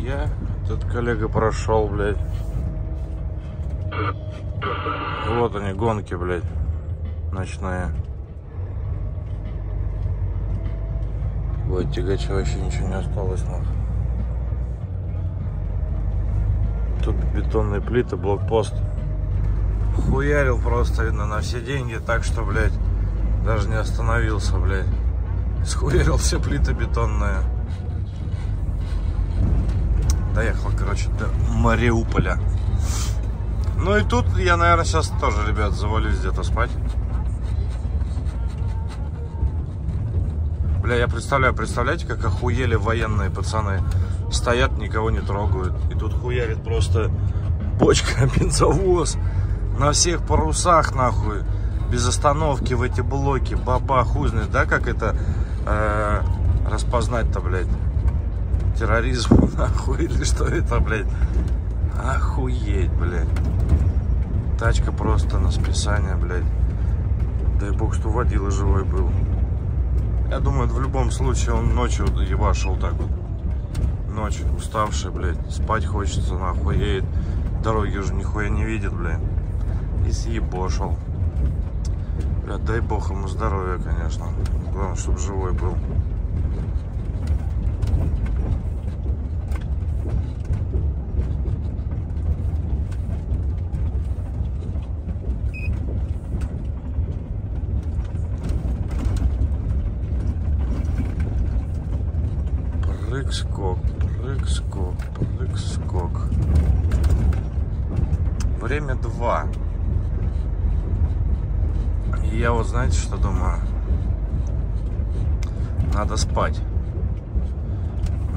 Этот коллега прошел, блядь. Вот они, гонки, блядь, ночные. Ой, тягача вообще ничего не осталось, нахуй. Тут бетонные плиты, блокпост. Хуярил просто, видно, на все деньги, так что, блядь, даже не остановился, блядь. Схуярил все плиты бетонные. Доехал, короче, до Мариуполя. Ну и тут я, наверное, сейчас тоже, ребят, завалюсь где-то спать. Бля, я представляю, представляете, как охуели военные пацаны. Стоят, никого не трогают. И тут хуярит просто бочка, бензовоз. На всех парусах, нахуй. Без остановки в эти блоки. Баба, хуй знает, да, как это распознать-то, блядь? Терроризм, нахуй, или что это, блядь? Охуеть, блядь. Тачка просто на списание, блядь. Дай бог, что водила живой был. Я думаю, в любом случае он ночью ебашил так вот. Ночью уставший, блядь. Спать хочется, нахуй. Едет. Дороги уже нихуя не видит, блядь. И съебошил. Блядь, дай бог ему здоровья, конечно. Главное, чтобы живой был. Прыг-скок, прыг-скок, прыг-скок. Время 2. И я вот, знаете, что думаю? Надо спать.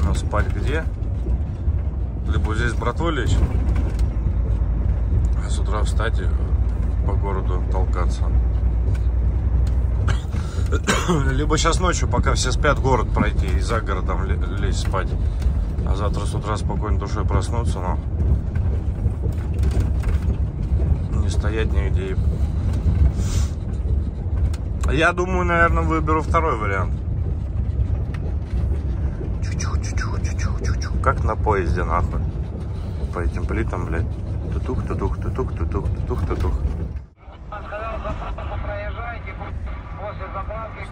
Но спать где? Либо здесь с братвой лечь, а с утра встать и по городу толкаться. Либо сейчас ночью, пока все спят, город пройти и за городом лечь спать. А завтра с утра спокойно душой проснуться, но не стоять нигде. Я думаю, наверное, выберу второй вариант. Как на поезде, нахуй. По этим плитам, блядь. Тутух, тутух, тутух, тутух, тутух, тутух.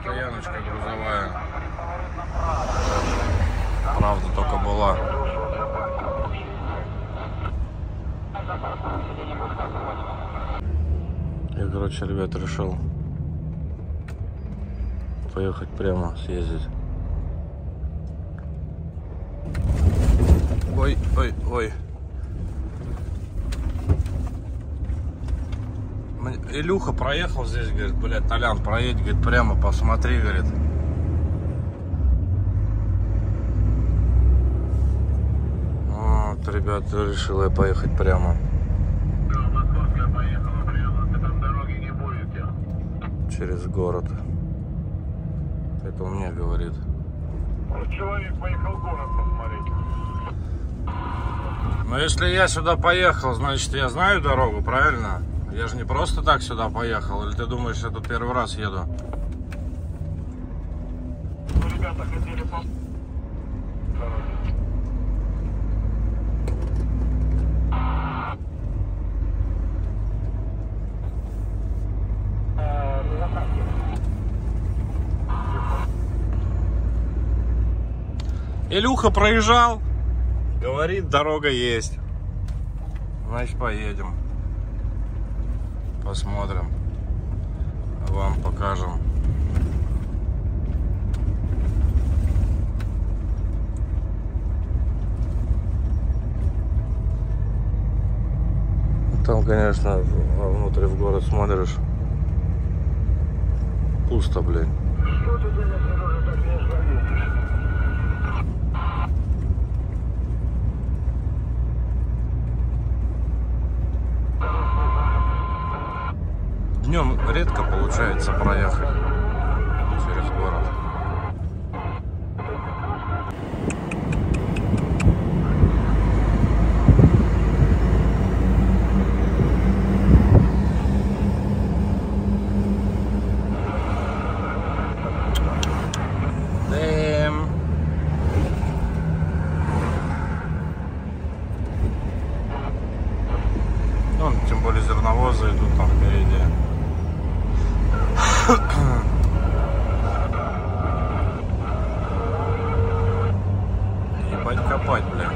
Стояночка грузовая. Правда, только была. Я, короче, ребят, решил поехать прямо, съездить. Ой, ой, ой. Илюха проехал здесь, говорит, блядь, Толян, проедь, говорит, прямо посмотри, говорит. Вот, ребята, решил я поехать прямо. Московская поехала прямо, ты там дороги не будете. Через город. Это он мне говорит. Человек поехал в город посмотреть. Но если я сюда поехал, значит, я знаю дорогу, правильно? Я же не просто так сюда поехал. Или ты думаешь, я тут первый раз еду? Ну, ребята хотели по... Илюха проезжал. Говорит, дорога есть. Значит, поедем. Посмотрим. Вам покажем. Там, конечно, внутри в город смотришь. Пусто, блядь. Что ты, конечно, уже так не заметишь? Днем редко получается проехать через город. копать, бля.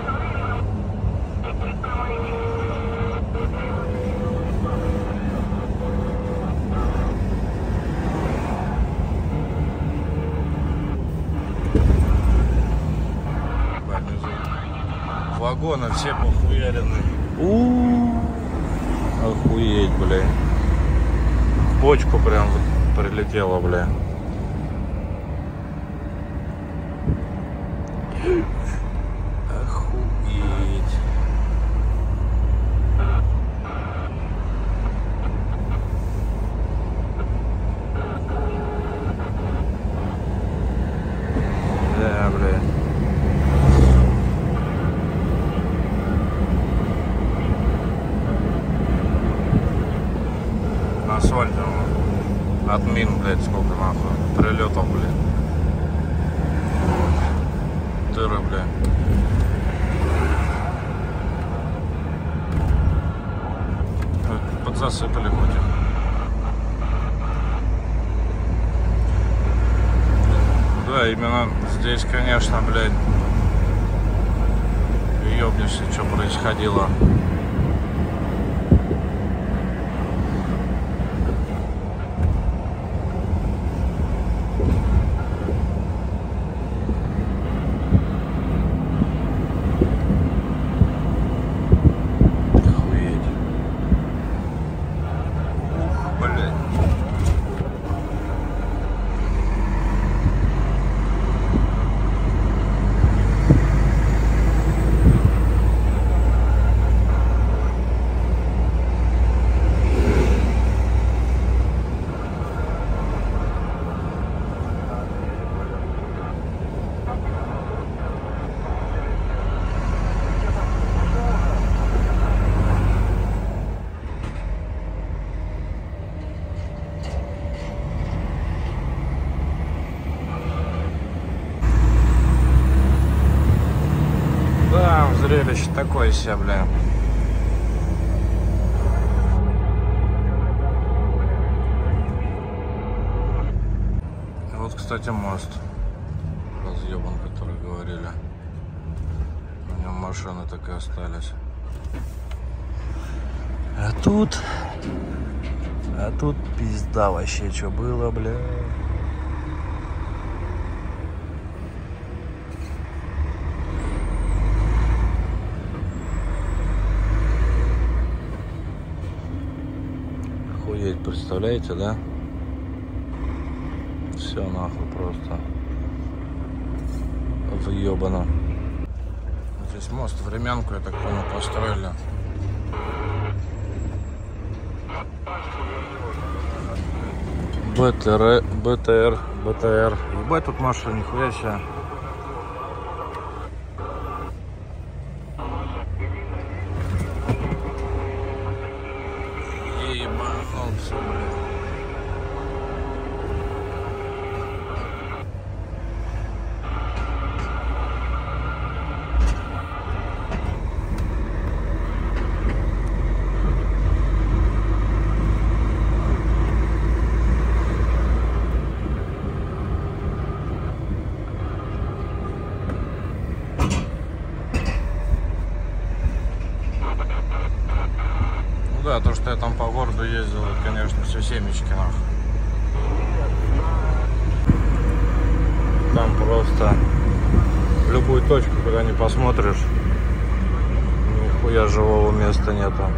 Вагоны все похуярены. Охуеть, бля. В бочку прям вот прилетело, бля. Охуеть. Да, бля. На асфальте от мин, блядь, сколько нахуй прилетов, блядь. Дыры, блядь. Подзасыпали хоть их. Да, именно здесь, конечно, блядь, ёбнешься, что происходило. Да, зрелище такое себе, бля. Вот, кстати, мост разъебан, который говорили. На нем машины так и остались. А тут пизда вообще, что было, бля. Охуеть, представляете, да? Все нахуй просто въебано. Здесь мост временку, я так понял, построили. БТР. Ебать тут машина, нихуя себе. Ебанулся, блядь. Да, то, что я там по городу ездил, конечно, все семечки, нахуй. Там просто в любую точку, куда не посмотришь, нихуя живого места нету.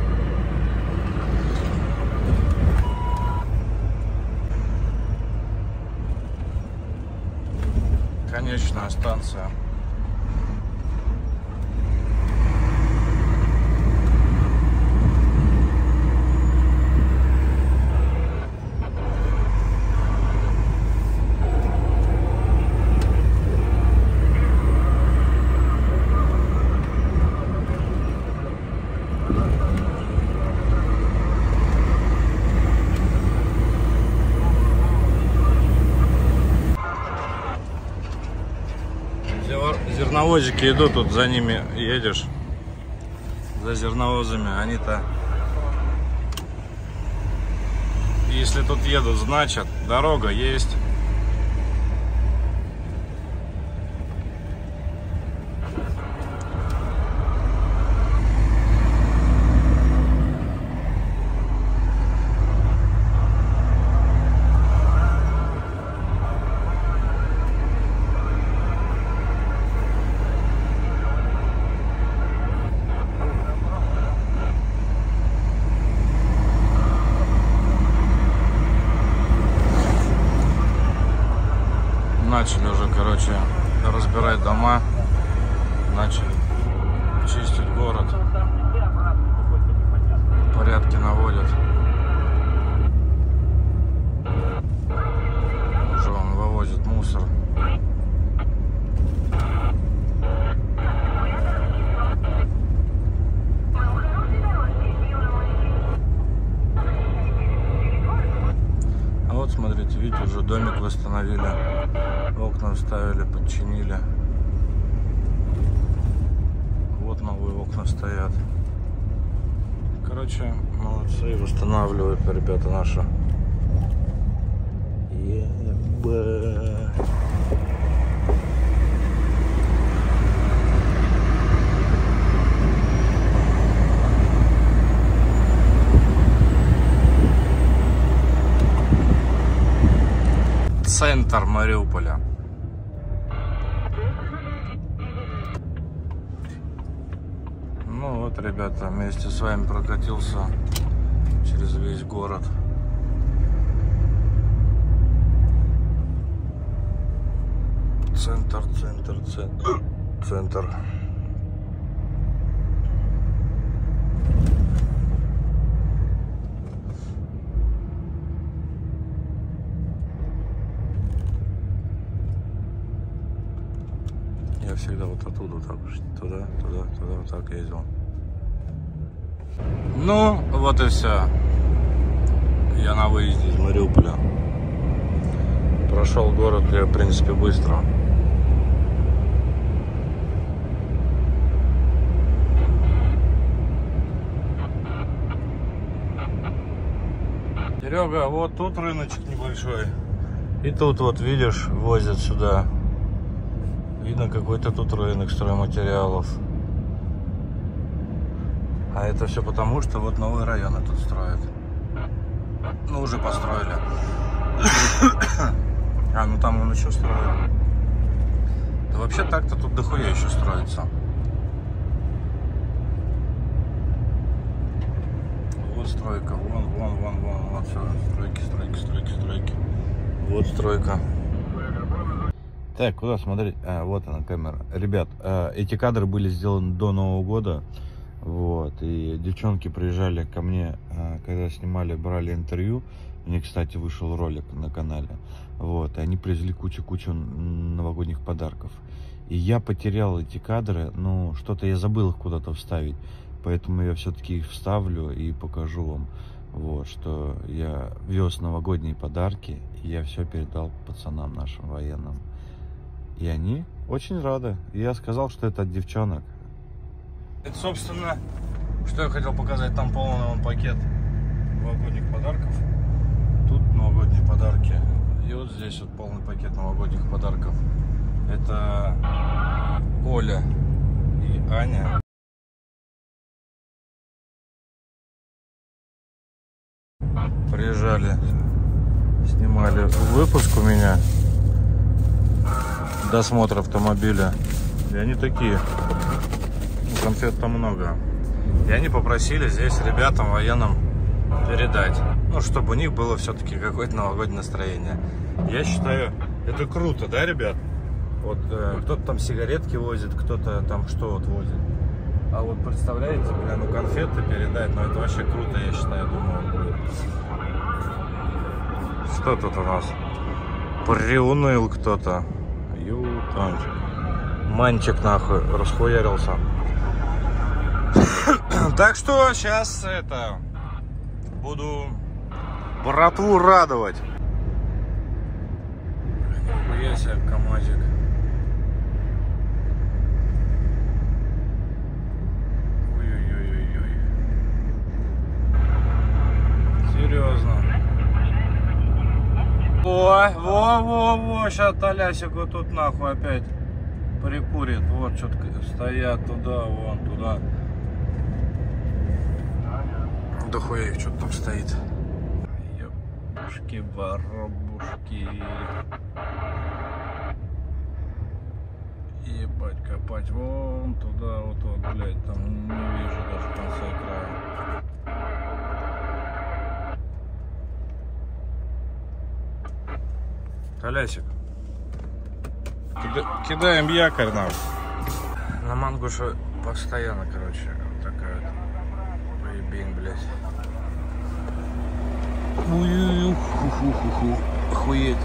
Конечная станция. Зерновозики идут, тут за ними едешь, за зерновозами, они-то, если тут едут, значит, дорога есть. начали уже, короче, разбирать дома, начали чистить город, порядки наводят. Уже он вывозит мусор. А вот смотрите, видите, уже домик восстановили, окна вставили, подчинили. Вот новые окна стоят. Короче, молодцы, восстанавливают ребята наши. Центр Мариуполя. Ну вот, ребята, вместе с вами прокатился через весь город. Центр. Я всегда вот оттуда, вот так, туда, вот так ездил. Ну, вот и все. Я на выезде из Мариуполя. Прошел город я, в принципе, быстро. Серега, вот тут рыночек небольшой. И тут вот, видишь, возят сюда. Видно, какой-то тут рынок стройматериалов. А это все потому, что вот новые районы тут строят. Ну, уже построили. А, ну там он еще строит. Да вообще так-то тут дохуя еще строится. Вот стройка, вон, вот все. Стройки. Вот стройка. Так, куда смотреть? А, вот она камера. Ребят, эти кадры были сделаны до Нового года. Вот, и девчонки приезжали ко мне, когда снимали, брали интервью. Мне, кстати, вышел ролик на канале. Вот, и они привезли кучу новогодних подарков. И я потерял эти кадры, ну, что-то я забыл их куда-то вставить. Поэтому я все-таки их вставлю и покажу вам. Вот, что я вез новогодние подарки, и я все передал пацанам нашим военным. И они очень рады. И я сказал, что это от девчонок. Это, собственно, что я хотел показать. Там полный пакет новогодних подарков. Тут новогодние подарки. И вот здесь вот полный пакет новогодних подарков. Это Оля и Аня. Приезжали, снимали выпуск у меня. Досмотр автомобиля. И они такие. Конфет там много. И они попросили здесь ребятам военным передать. Ну, чтобы у них было все-таки какое-то новогоднее настроение. Я считаю, это круто, да, ребят? Вот кто-то там сигаретки возит, кто-то там что вот возит. А вот представляете, бля, ну конфеты передать, ну это вообще круто, я считаю, думаю, будет. Что тут у нас? Приуныл кто-то. Ютанчик. Манчик нахуй расхуярился. Так что сейчас это буду братву радовать. Нихуя себе камазик. Ой-ой-ой-ой-ой. Серьезно. Во, сейчас Толясик вот тут нахуй опять прикурит. Вот что-то стоят туда, вон туда. Да хуя их что-то там стоит. Ебушки, воробушки. Ебать, копать вон туда, вот, блядь, там не вижу даже конца и края. Толясик, Кидаем якорь нам. На Мангуше постоянно, короче, вот такая вот поебень, блядь. Ой-ой-ой, ху-ху-ху-ху, охуеть.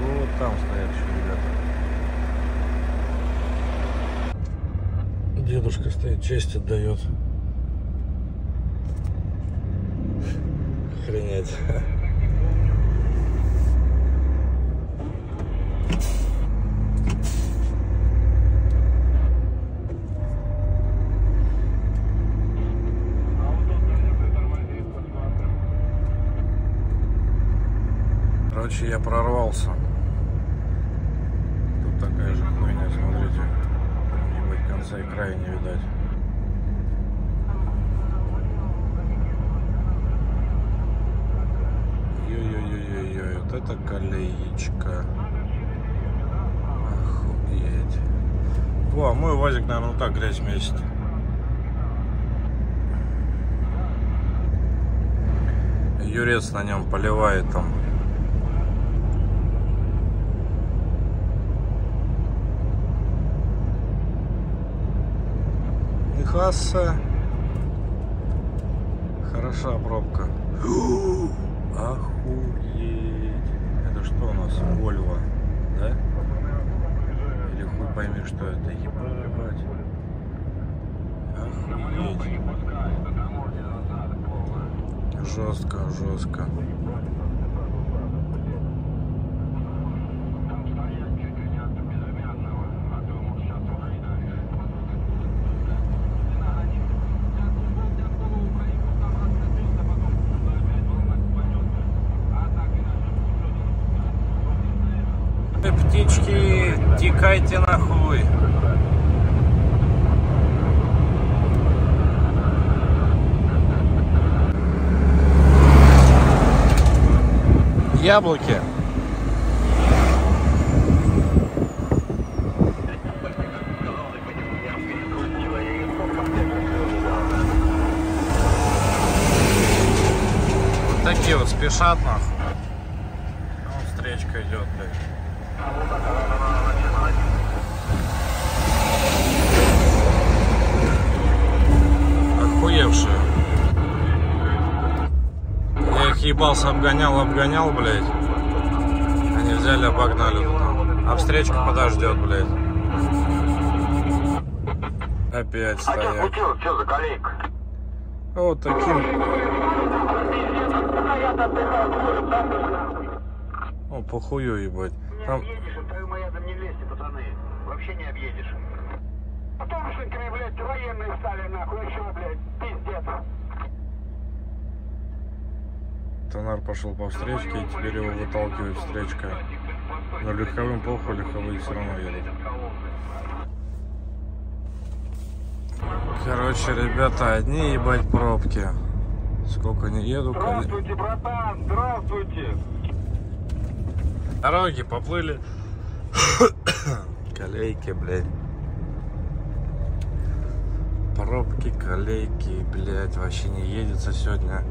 Вот там стоят еще ребята. Дедушка стоит, честь отдает. Охренеть. Короче, я прорвался. Тут такая же хуйня, смотрите. Ебать, конца и края не видать. Ой-ой-ой-ой-ой, вот это колеечка. Охуеть. О, мой УАЗик, наверное, вот так грязь месяц. Юрец на нем поливает там. Хасса. Хороша пробка. Охуеть. Это что у нас? Вольво, да? Или хуй пойми, что это. Ебать. Охуеть. Жестко, жестко. Птички, текайте нахуй. Яблоки. Вот такие вот спешат нахуй. Вон встречка идет, блядь. Охуевшие. Я их ебался, обгонял, блядь. Они взяли, обогнали туда. А встречка подождет, блядь. Опять стоят. Что за колейка? Вот таким. О, похую, ебать. Там... Не лезьте, пацаны. Вообще не объедешь. Автобусниками, блядь, военные стали, нахуй, еще, блядь, пиздец. Тонар пошел по встречке, и теперь его выталкивает встречка. Но легковым похуй, легковые все равно едут. Короче, ребята, одни ебать пробки. Сколько не еду. Здравствуйте, братан, здравствуйте. Дороги поплыли. Колейки, блядь. Пробки, колейки, блядь, вообще не едется сегодня.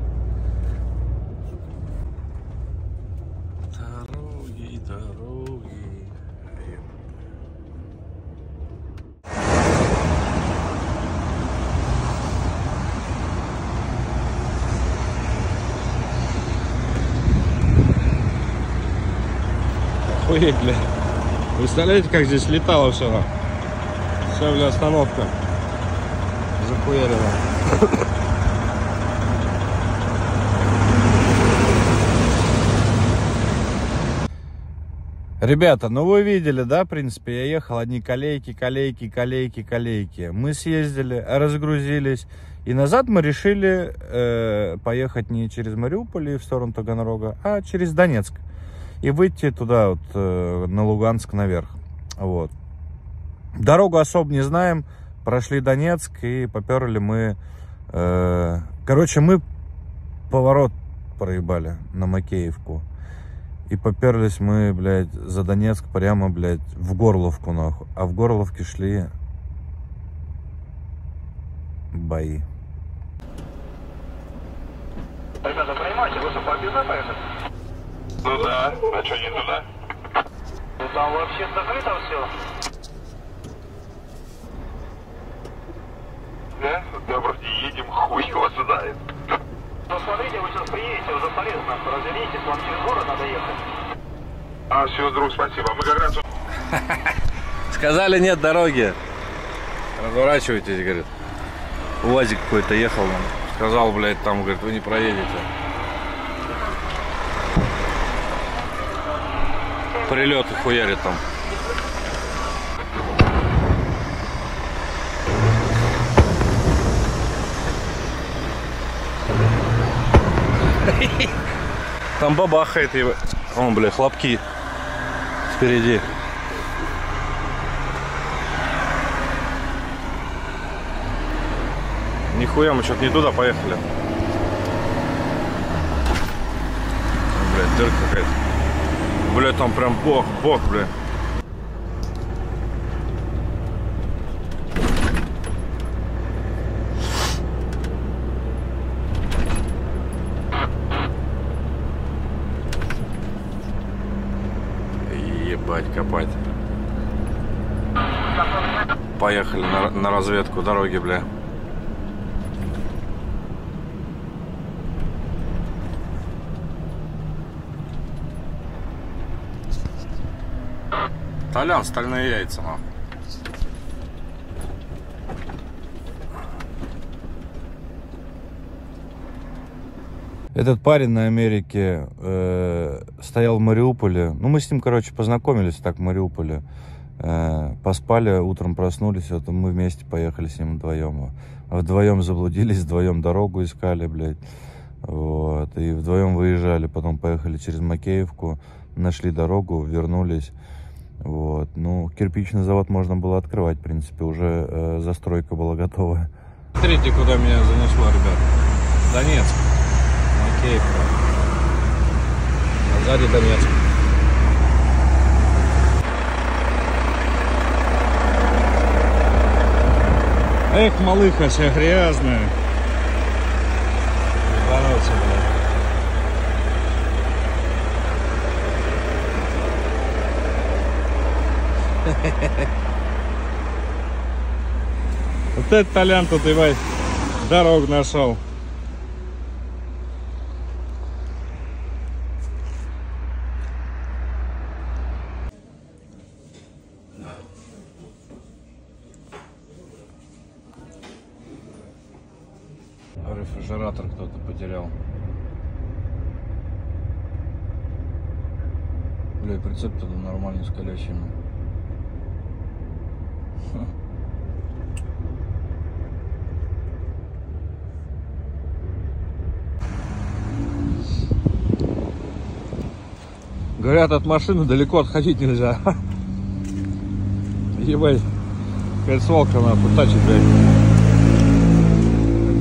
Дороги, дороги. Охуеть, блядь. Представляете, как здесь летало все? Все, бля, остановка. Захуярило. Ребята, ну вы видели, да, в принципе, я ехал, одни колейки. Мы съездили, разгрузились. И назад мы решили поехать не через Мариуполь и в сторону Таганрога, а через Донецк. И выйти туда, вот, на Луганск наверх. Вот. Дорогу особо не знаем. Прошли Донецк и поперли мы... короче, мы поворот проебали на Макеевку. И поперлись мы, блядь, за Донецк прямо, блядь, в Горловку, нахуй. А в Горловке шли бои. Ребята, понимаете, вы побили туда поехать? Ну да, а что не туда? Ну там вообще закрыто все. Да? Да вроде едем, хуй его знает. Посмотрите, вы сейчас приедете, уже полезно. Развернитесь, вам через город надо ехать. А, все, друг, спасибо. Мы как раз... Сказали, нет дороги. Разворачивайтесь, говорит. УАЗик какой-то ехал. Сказал, блядь, там, говорит, вы не проедете. Прилеты хуярит там. Там бабахает его. Вон, бля, хлопки впереди. Нихуя, мы что-то не туда поехали. Блядь, дырка какая-то. Бля, там прям бок, бля. Ебать, копать. Поехали на разведку дороги, бля. Толян, стальные яйца, нахуй. Этот парень на Америке стоял в Мариуполе. Ну, мы с ним, короче, познакомились так в Мариуполе. Поспали, утром проснулись, вот мы вместе поехали с ним вдвоем. Вдвоем заблудились, вдвоем дорогу искали, блядь. Вот. И вдвоем выезжали, потом поехали через Макеевку, нашли дорогу, вернулись. Вот. Ну, кирпичный завод можно было открывать, в принципе, уже застройка была готова. Смотрите, куда меня занесло, ребят. Донецк. Макеевка. А сзади Донецк. Эх, малыха вся грязная. Бороться, блядь. Вот этот Толян тут, ебать, дорогу нашел. Рефрижератор кто-то потерял. Бля, прицеп-то нормально с колесами. Говорят, от машины далеко отходить нельзя. Ебать, какая свалка нахуй, тачит, блядь.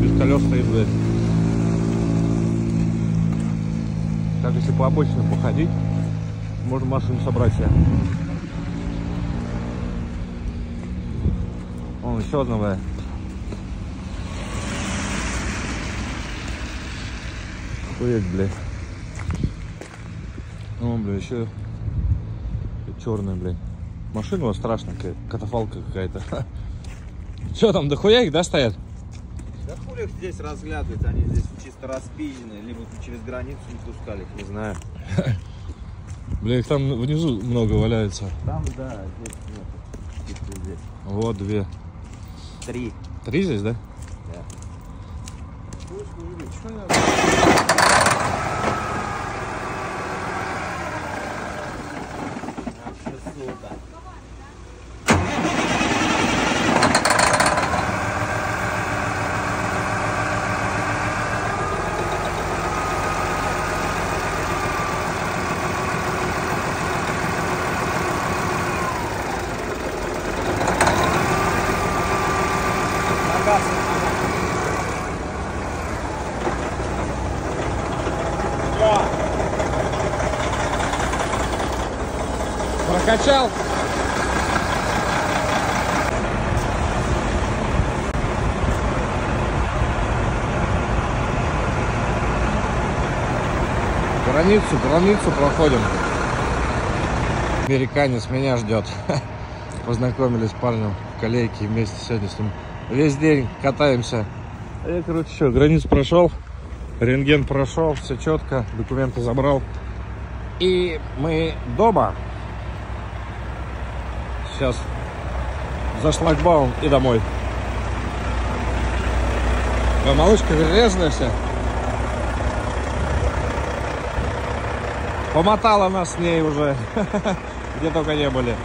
Без колес стоит, блядь. Так, если по обочине походить, можно машину собрать себе. Вон еще одна, блядь. Охуеть, блядь. О, бля, еще черная, блядь. Машина у вас страшная, катафалка какая-то. Че там, дохуя их, да, стоят? Да хули их здесь разглядывать, они здесь чисто распилены, либо через границу не пускали, не знаю. Бля, их там внизу много валяется. Там, да, здесь нет, чисто здесь. Вот две. Три. Три здесь, да? Да. Прокачал. Границу проходим. Американец меня ждет. Познакомились с парнем в колейке, вместе сегодня с ним весь день катаемся. А я, короче, что, границу прошел, рентген прошел, все четко, документы забрал. И мы дома. Сейчас за шлагбаум и домой. А малышка грязная вся. Помотала нас с ней уже, где только не были.